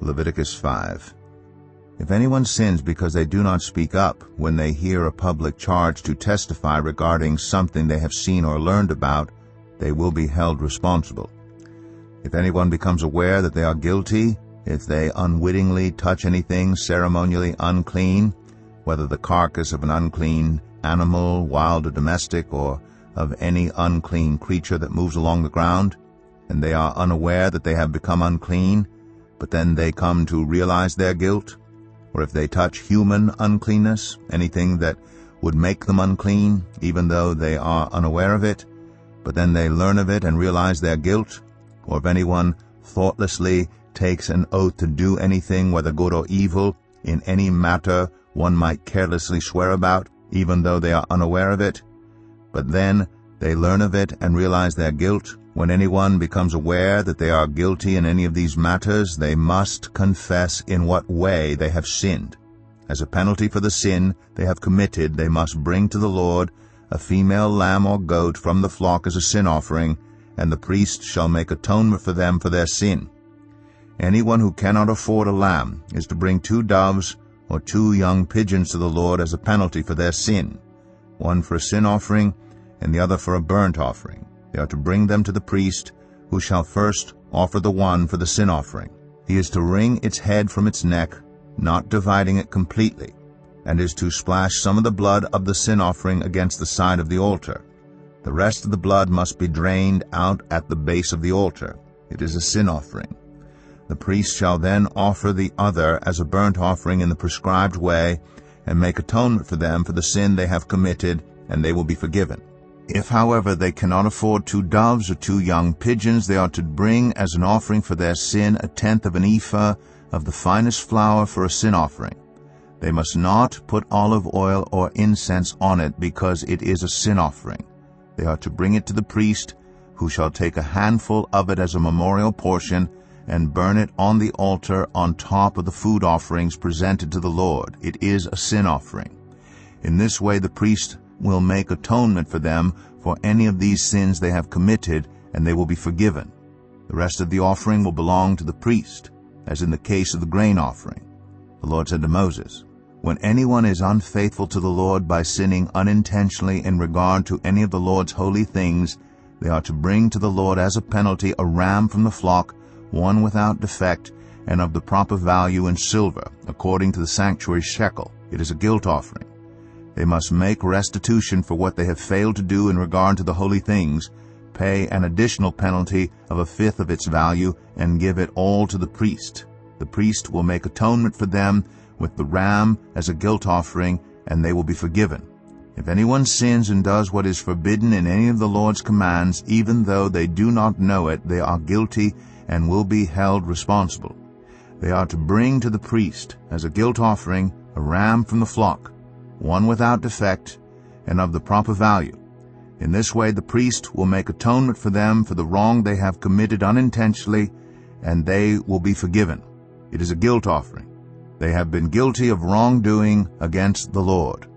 Leviticus 5. If anyone sins because they do not speak up when they hear a public charge to testify regarding something they have seen or learned about, they will be held responsible. If anyone becomes aware that they are guilty, if they unwittingly touch anything ceremonially unclean, whether the carcass of an unclean animal, wild or domestic, or of any unclean creature that moves along the ground, and they are unaware that they have become unclean, but then they come to realize their guilt, or if they touch human uncleanness, anything that would make them unclean, even though they are unaware of it, but then they learn of it and realize their guilt, or if anyone thoughtlessly takes an oath to do anything, whether good or evil, in any matter one might carelessly swear about, even though they are unaware of it, but then they learn of it and realize their guilt. When anyone becomes aware that they are guilty in any of these matters, they must confess in what way they have sinned. As a penalty for the sin they have committed, they must bring to the Lord a female lamb or goat from the flock as a sin offering, and the priest shall make atonement for them for their sin. Anyone who cannot afford a lamb is to bring 2 doves or 2 young pigeons to the Lord as a penalty for their sin, one for a sin offering and the other for a burnt offering. They are to bring them to the priest, who shall first offer the one for the sin offering. He is to wring its head from its neck, not dividing it completely, and is to splash some of the blood of the sin offering against the side of the altar. The rest of the blood must be drained out at the base of the altar. It is a sin offering. The priest shall then offer the other as a burnt offering in the prescribed way, and make atonement for them for the sin they have committed, and they will be forgiven. If, however, they cannot afford 2 doves or 2 young pigeons, they are to bring as an offering for their sin 1/10 of an ephah of the finest flour for a sin offering. They must not put olive oil or incense on it, because it is a sin offering. They are to bring it to the priest, who shall take a handful of it as a memorial portion and burn it on the altar on top of the food offerings presented to the Lord. It is a sin offering. In this way the priest will make atonement for them for any of these sins they have committed, and they will be forgiven. The rest of the offering will belong to the priest, as in the case of the grain offering. The Lord said to Moses, "When anyone is unfaithful to the Lord by sinning unintentionally in regard to any of the Lord's holy things, they are to bring to the Lord as a penalty a ram from the flock, one without defect, and of the proper value in silver, according to the sanctuary shekel. It is a guilt offering. They must make restitution for what they have failed to do in regard to the holy things, pay an additional penalty of 1/5 of its value, and give it all to the priest. The priest will make atonement for them with the ram as a guilt offering, and they will be forgiven. If anyone sins and does what is forbidden in any of the Lord's commands, even though they do not know it, they are guilty and will be held responsible. They are to bring to the priest as a guilt offering a ram from the flock, one without defect, and of the proper value. In this way the priest will make atonement for them for the wrong they have committed unintentionally, and they will be forgiven. It is a guilt offering. They have been guilty of wrongdoing against the Lord.